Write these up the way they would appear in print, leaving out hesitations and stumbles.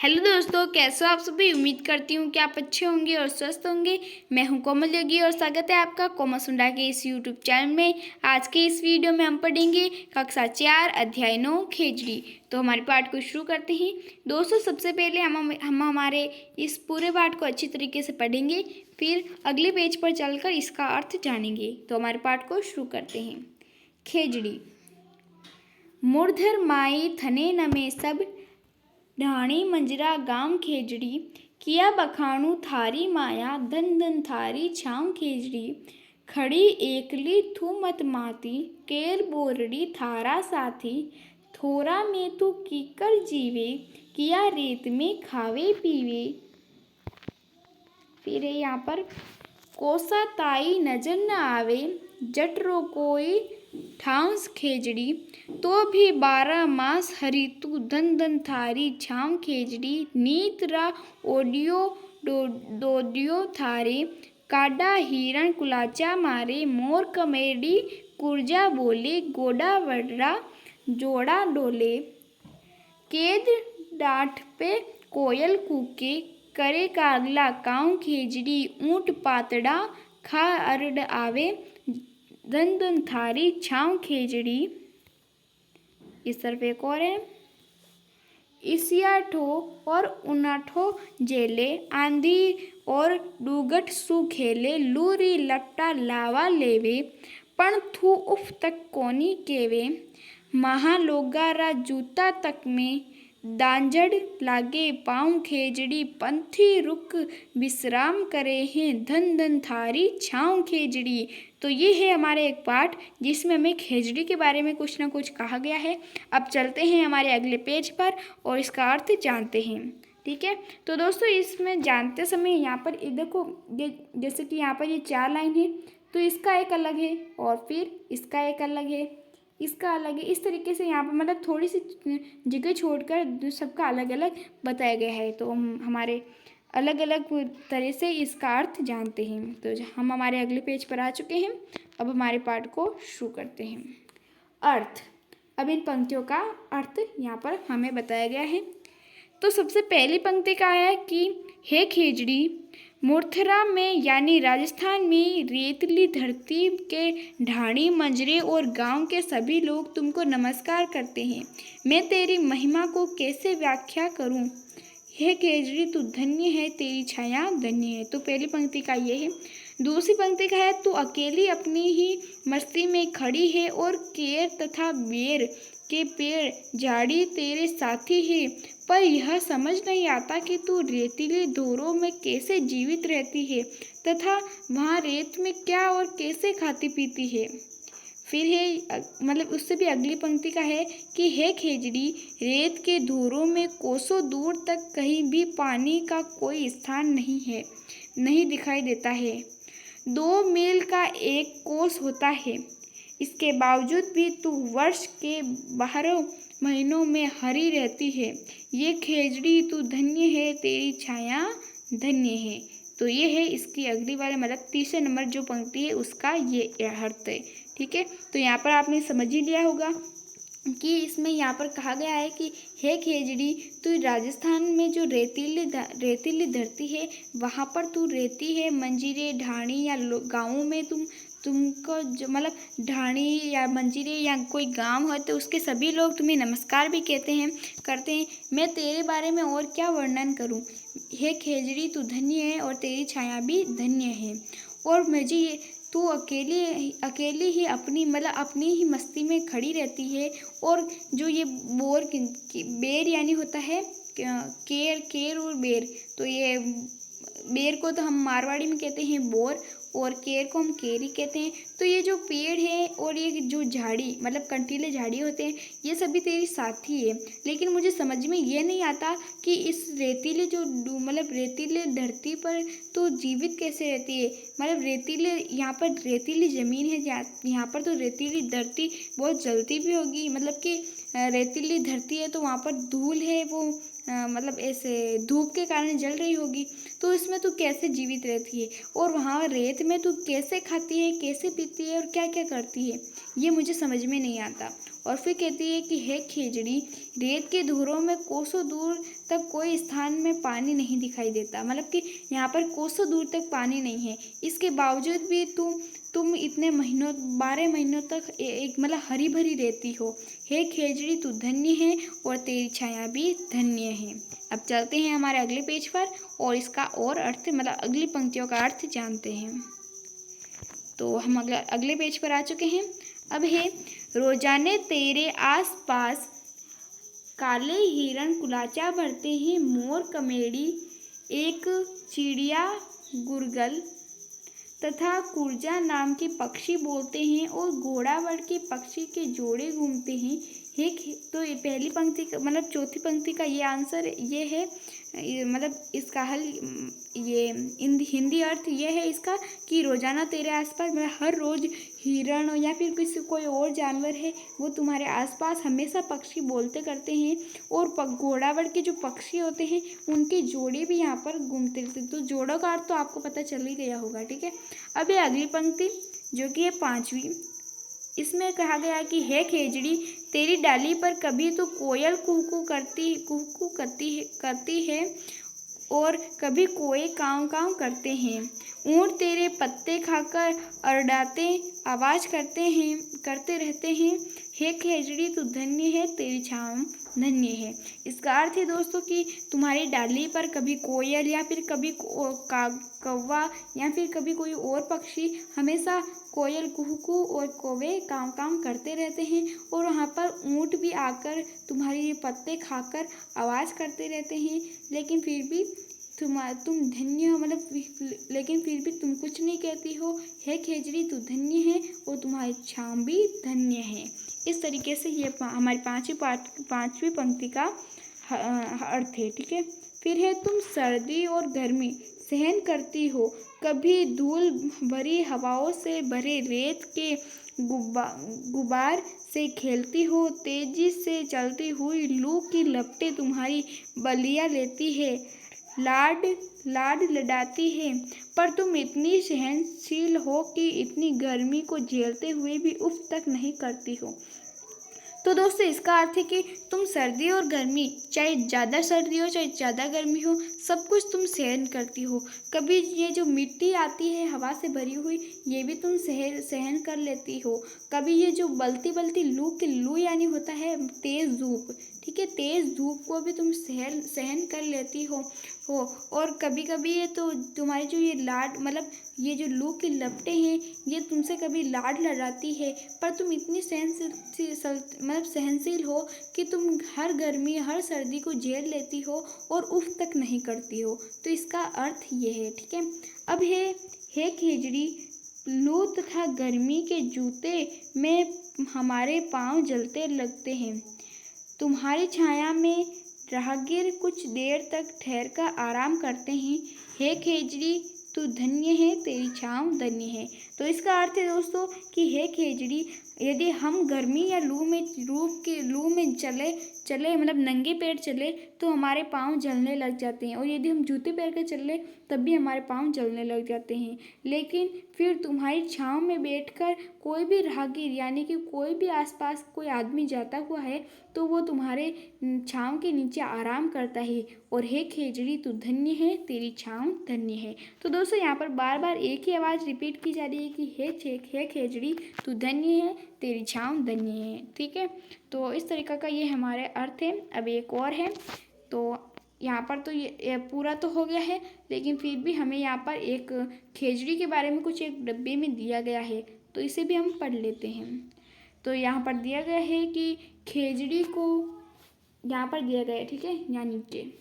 Hello दोस्तों, कैसे हो आप सभी। उम्मीद करती हूँ कि आप अच्छे होंगे और स्वस्थ होंगे। मैं हूँ कोमल योगी और स्वागत है आपका कोमल सुंडा के इस यूट्यूब चैनल में। आज के इस वीडियो में हम पढ़ेंगे कक्षा 4 अध्याय 9 खेजड़ी। तो हमारे पाठ को शुरू करते हैं। दोस्तों, सबसे पहले हम हमारे इस पूरे पाठ को अच्छी तरीके से पढ़ेंगे, फिर अगले पेज पर चलकर इसका अर्थ जानेंगे। तो हमारे पाठ को शुरू करते हैं। खेजड़ी। मूर्धर माई थने नमे सब ढाणी मंजरा गांव खेजड़ी, किया बखाणु थारी माया धन धन थारी छाँव खेजड़ी। खड़ी एकली थू मत माती, केर बोरड़ी थारा साथी, थोरा में तू कीकर जीवे, किया रेत में खावे पीवे। फिर है यहाँ पर कोसा ताई नजर न आवे, जटरो कोई ठांस खेजड़ी, तो भी 12 मास हरी तू धन धन थारी छाम खेजड़ी। नीत रा ओडियो डोडियो थारे, काडा हिरण कुलाचा मारे, मोर कमेडी कुर्जा बोले, गोडा वडरा जोड़ा डोले। केद डाठ पे कोयल कूके, करे कागला काऊ खेजड़ी, ऊंट पातड़ा खा अरड आवे, धन धन थारी छाँव खेजड़ी। इस तरफ एक और है। इसियाठो और उनाठो जेले, आंधी और डूगट सु खेले, लूरी लपटा लावा लेवे, पण थू उफ तक कोनी केवे, महालोगारा जूता तक में, दांजड़ लागे पाँव खेजड़ी, पंथी रुक विश्राम करे हैं, धन धन थारी छाँव खेजड़ी। तो ये है हमारे एक पाठ जिसमें हमें खेजड़ी के बारे में कुछ ना कुछ कहा गया है। अब चलते हैं हमारे अगले पेज पर और इसका अर्थ जानते हैं। ठीक है, तो दोस्तों इसमें जानते समय यहाँ पर देखो, ये जैसे कि यहाँ पर ये 4 लाइन है, तो इसका एक अलग है और फिर इसका एक अलग है, इसका अलग है। इस तरीके से यहाँ पर मतलब थोड़ी सी जगह छोड़कर सबका अलग अलग बताया गया है। तो हमारे अलग अलग तरह से इसका अर्थ जानते हैं। तो हम हमारे अगले पेज पर आ चुके हैं। अब हमारे पाठ को शुरू करते हैं। अर्थ। अब इन पंक्तियों का अर्थ यहाँ पर हमें बताया गया है। तो सबसे पहली पंक्ति का है कि हे खेजड़ी, मूर्थरा में यानी राजस्थान में रेतली धरती के ढाणी मंजरे और गांव के सभी लोग तुमको नमस्कार करते हैं। मैं तेरी महिमा को कैसे व्याख्या करूं। हे खेजड़ी, तू धन्य है, तेरी छाया धन्य है। तो पहली पंक्ति का ये है। दूसरी पंक्ति का है, तू अकेली अपनी ही मस्ती में खड़ी है और केर तथा बेर के पेड़ झाड़ी तेरे साथी है, पर यह समझ नहीं आता कि तू रेतीले धोरों में कैसे जीवित रहती है तथा वहाँ रेत में क्या और कैसे खाती पीती है। फिर है मतलब उससे भी अगली पंक्ति का है कि हे खेजड़ी, रेत के धोरों में कोसों दूर तक कहीं भी पानी का कोई स्थान नहीं है, नहीं दिखाई देता है। 2 मील का एक कोस होता है, इसके बावजूद भी तू वर्ष के 12 महीनों में हरी रहती है। ये खेजड़ी, तू धन्य है, तेरी छाया धन्य है। तो ये है इसकी अगली वाले मतलब तीसरे नंबर जो पंक्ति है उसका ये अर्थ है। ठीक है, तो यहाँ पर आपने समझ ही लिया होगा कि इसमें यहाँ पर कहा गया है कि हे खेजड़ी, तू राजस्थान में जो रेतीली धरती है वहाँ पर तू रहती है। मंजीरे ढाणी या गाँवों में तुमको जो मतलब ढाणी या मंजीरे या कोई गांव है तो उसके सभी लोग तुम्हें नमस्कार भी करते हैं। मैं तेरे बारे में और क्या वर्णन करूं। हे खेजड़ी, तू धन्य है और तेरी छाया भी धन्य है। और मुझे ये तू अकेली ही अपनी ही मस्ती में खड़ी रहती है। और जो ये बेर यानी होता है केर और बेर, तो ये बेर को तो हम मारवाड़ी में कहते हैं बोर और केर को हम केरी कहते हैं। तो ये जो पेड़ है और ये जो झाड़ी मतलब कंटीले झाड़ी होते हैं, ये सभी तेरी साथी है। लेकिन मुझे समझ में ये नहीं आता कि इस रेतीले धरती पर तो जीवित कैसे रहती है। मतलब यहाँ पर रेतीली ज़मीन है, यहाँ पर तो रेतीली धरती बहुत जलती भी होगी। मतलब कि रेतीली धरती है तो वहाँ पर धूल है, वो मतलब ऐसे धूप के कारण जल रही होगी। तो इसमें तू कैसे जीवित रहती है और वहाँ रेत में तू कैसे खाती है, कैसे पीती है और क्या क्या करती है, ये मुझे समझ में नहीं आता। और फिर कहती है कि हे खेजड़ी, रेत के धुरों में कोसों दूर तक कोई स्थान में पानी नहीं दिखाई देता। मतलब कि यहाँ पर कोसों दूर तक पानी नहीं है, इसके बावजूद भी तुम इतने महीनों 12 महीनों तक एक मतलब हरी भरी रहती हो। हे खेजड़ी, तू धन्य है और तेरी छाया भी धन्य है। अब चलते हैं हमारे अगले पेज पर और इसका और अर्थ मतलब अगली पंक्तियों का अर्थ जानते हैं। तो हम अगले पेज पर आ चुके हैं। अब है, रोजाने तेरे आस पास काले हिरण कुलाचा भरते हैं, मोर कमेड़ी, एक चिड़िया गुरगल तथा कुरजा नाम के पक्षी बोलते हैं और घोड़ावड़ के पक्षी के जोड़े घूमते हैं। तो ये पहली पंक्ति का मतलब चौथी पंक्ति का ये आंसर ये है, मतलब इसका हल ये हिंदी अर्थ ये है इसका कि रोजाना तेरे आसपास मतलब हर रोज हिरण या फिर किसी कोई और जानवर है वो तुम्हारे आसपास हमेशा पक्षी बोलते करते हैं और घोड़ावड़ के जो पक्षी होते हैं उनके जोड़े भी यहाँ पर घूमते रहते हैं। तो जोड़ों का अर्थ तो आपको पता चल ही गया होगा, ठीक है। अब ये अगली पंक्ति जो कि है 5वीं, इसमें कहा गया है कि हे खेजड़ी, तेरी डाली पर कभी तो कोयल कुहू करती है और कभी कोए काँव काँव करते हैं। ऊँट तेरे पत्ते खाकर अरडाते आवाज़ करते रहते हैं। हे खेजड़ी, तू धन्य है, तेरी छाँव धन्य है। इसका अर्थ है दोस्तों कि तुम्हारी डाली पर कभी कोयल या फिर कभी कौवा या फिर कभी कोई और पक्षी हमेशा कोयल कुहू और कौवे काँव काँव करते रहते हैं और वहाँ पर ऊँट भी आकर तुम्हारे ये पत्ते खाकर आवाज़ करते रहते हैं, लेकिन फिर भी तुम धन्य हो मतलब लेकिन फिर भी तुम कुछ नहीं कहती हो। हे खेजड़ी, तू धन्य है और तुम्हारी छाँव भी धन्य है। इस तरीके से ये हमारी पांचवी पंक्ति का अर्थ है, ठीक है। फिर है, तुम सर्दी और गर्मी सहन करती हो, कभी धूल भरी हवाओं से भरे रेत के गुबार से खेलती हो, तेजी से चलती हुई लू की लपटें तुम्हारी बलियां लेती है, लाड लडाती है, पर तुम इतनी सहनशील हो कि इतनी गर्मी को झेलते हुए भी उफ तक नहीं करती हो। तो दोस्तों इसका अर्थ है कि तुम सर्दी और गर्मी, चाहे ज़्यादा सर्दी हो चाहे ज़्यादा गर्मी हो, सब कुछ तुम सहन करती हो। कभी ये जो मिट्टी आती है हवा से भरी हुई ये भी तुम सहन कर लेती हो। कभी ये जो बलती लू यानी होता है तेज़ धूप, ठीक है, तेज़ धूप को भी तुम सहन कर लेती हो। और कभी कभी ये तो तुम्हारी जो ये लाड मतलब ये जो लू की लपटें हैं ये तुमसे कभी लाड लड़ाती है, पर तुम इतनी सहनशील हो कि तुम हर गर्मी हर सर्दी को झेल लेती हो और उफ तक नहीं करती हो। तो इसका अर्थ ये है, ठीक है। अब हे खेजड़ी, लू तथा गर्मी के जूते में हमारे पाँव जलते लगते हैं, तुम्हारी छाया में राहगीर कुछ देर तक ठहर कर आराम करते हैं। हे खेजड़ी, तू धन्य है, तेरी छाँव धन्य है। तो इसका अर्थ है दोस्तों कि हे खेजड़ी, यदि हम गर्मी या लू में चले मतलब नंगे पैर चले तो हमारे पाँव जलने लग जाते हैं, और यदि हम जूते पहन कर चले तब भी हमारे पाँव जलने लग जाते हैं। लेकिन फिर तुम्हारी छाँव में बैठकर कोई भी राहगीर यानी कि कोई भी आसपास कोई आदमी जाता हुआ है तो वो तुम्हारे छाँव के नीचे आराम करता है। और हे खेजड़ी, तू धन्य है, तेरी छाँव धन्य है। तो दोस्तों यहाँ पर बार बार एक ही आवाज़ रिपीट की जा रही है कि हे खेजड़ी, तू धन्य है, तेरी छाँव धन्य है, ठीक है। तो इस तरीक़े का ये हमारे अर्थ है। अब एक और है, तो यहाँ पर तो ये पूरा तो हो गया है, लेकिन फिर भी हमें यहाँ पर एक खेजड़ी के बारे में कुछ एक डब्बे में दिया गया है, तो इसे भी हम पढ़ लेते हैं। तो यहाँ पर दिया गया है कि खेजड़ी को यहाँ पर दिया गया है, ठीक है, यहाँ नीचे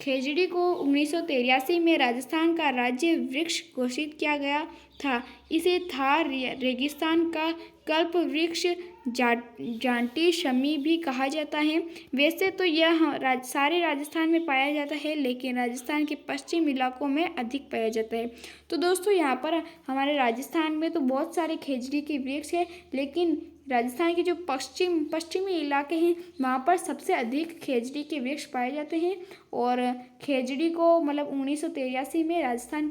खेजड़ी को 1983 में राजस्थान का राज्य वृक्ष घोषित किया गया था। इसे थार रेगिस्तान का कल्प वृक्ष जांटी शमी भी कहा जाता है। वैसे तो यह सारे राजस्थान में पाया जाता है, लेकिन राजस्थान के पश्चिमी इलाकों में अधिक पाया जाता है। तो दोस्तों यहाँ पर हमारे राजस्थान में तो बहुत सारे खेजड़ी के वृक्ष है, लेकिन राजस्थान के जो पश्चिमी इलाके हैं वहाँ पर सबसे अधिक खेजड़ी के वृक्ष पाए जाते हैं। और खेजड़ी को मतलब 1983 में राजस्थान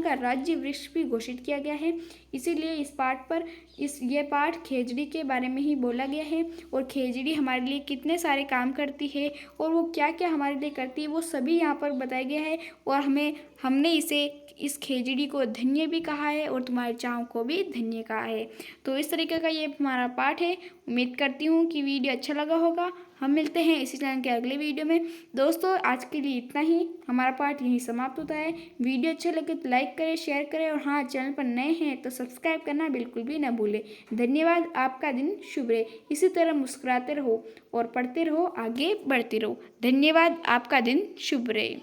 का राज्य वृक्ष भी घोषित किया गया है। इसीलिए इस पाठ पर ये पाठ खेजड़ी के बारे में ही बोला गया है। और खेजड़ी हमारे लिए कितने सारे काम करती है और वो क्या क्या हमारे लिए करती है वो सभी यहाँ पर बताया गया है। और हमने इस खेजड़ी को धन्य भी कहा है और तुम्हारे चाँव को भी धन्य कहा है। तो इस तरीके का ये हमारा पाठ है। उम्मीद करती हूँ कि वीडियो अच्छा लगा होगा। हम मिलते हैं इसी चैनल के अगले वीडियो में। दोस्तों आज के लिए इतना ही, हमारा पाठ यहीं समाप्त होता है। वीडियो अच्छा लगे तो लाइक करें, शेयर करें और हाँ, चैनल पर नए हैं तो सब्सक्राइब करना बिल्कुल भी ना भूलें। धन्यवाद। आपका दिन शुभ रहे। इसी तरह मुस्कुराते रहो और पढ़ते रहो, आगे बढ़ते रहो। धन्यवाद। आपका दिन शुभ रहे।